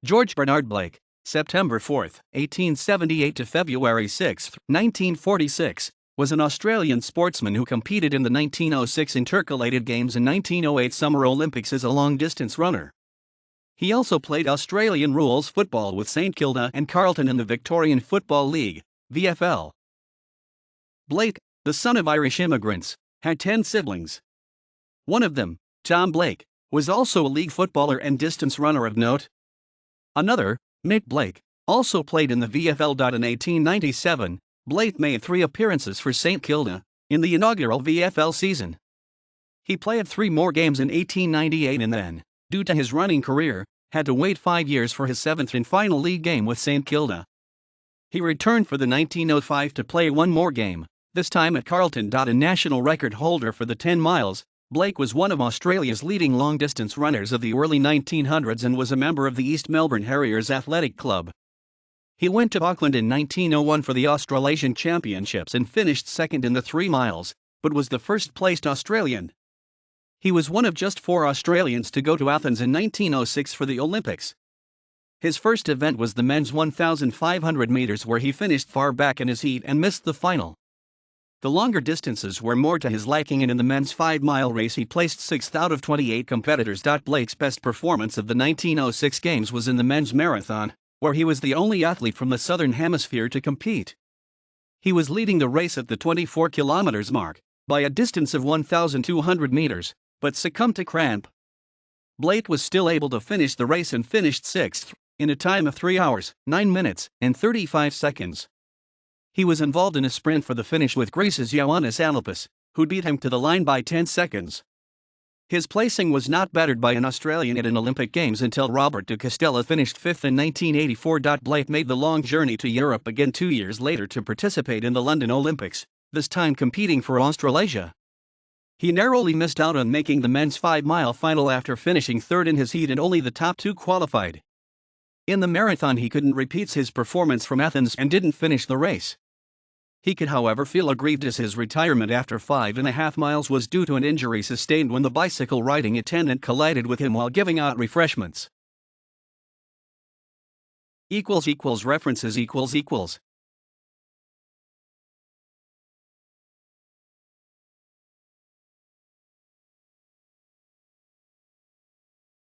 George Bernard Blake, September 4, 1878 to February 6, 1946, was an Australian sportsman who competed in the 1906 Intercalated Games and 1908 Summer Olympics as a long-distance runner. He also played Australian rules football with St Kilda and Carlton in the Victorian Football League, VFL. Blake, the son of Irish immigrants, had 10 siblings. One of them, Tom Blake, was also a league footballer and distance runner of note. Another, Mick Blake, also played in the VFL. In 1897, Blake made 3 appearances for St Kilda in the inaugural VFL season. He played 3 more games in 1898 and then, due to his running career, had to wait 5 years for his 7th and final league game with St Kilda. He returned for the 1905 to play 1 more game, this time at Carlton. A national record holder for the 10 miles, Blake was one of Australia's leading long-distance runners of the early 1900s and was a member of the East Melbourne Harriers Athletic Club. He went to Auckland in 1901 for the Australasian Championships and finished second in the 3 miles, but was the first-placed Australian. He was one of just 4 Australians to go to Athens in 1906 for the Olympics. His first event was the men's 1,500 meters, where he finished far back in his heat and missed the final. The longer distances were more to his liking, and in the men's 5-mile race he placed 6th out of 28 competitors. Blake's best performance of the 1906 Games was in the men's marathon, where he was the only athlete from the Southern Hemisphere to compete. He was leading the race at the 24 kilometers mark, by a distance of 1,200 meters, but succumbed to cramp. Blake was still able to finish the race and finished 6th, in a time of 3 hours, 9 minutes, and 35 seconds. He was involved in a sprint for the finish with Greece's Ioannis Alipis, who beat him to the line by 10 seconds. His placing was not bettered by an Australian at an Olympic Games until Robert de Castella finished 5th in 1984. Blake made the long journey to Europe again 2 years later to participate in the London Olympics, this time competing for Australasia. He narrowly missed out on making the men's 5-mile final after finishing 3rd in his heat, and only the top 2 qualified. In the marathon he couldn't repeat his performance from Athens and didn't finish the race. He could, however, feel aggrieved as his retirement after 5.5 miles was due to an injury sustained when the bicycle riding attendant collided with him while giving out refreshments. References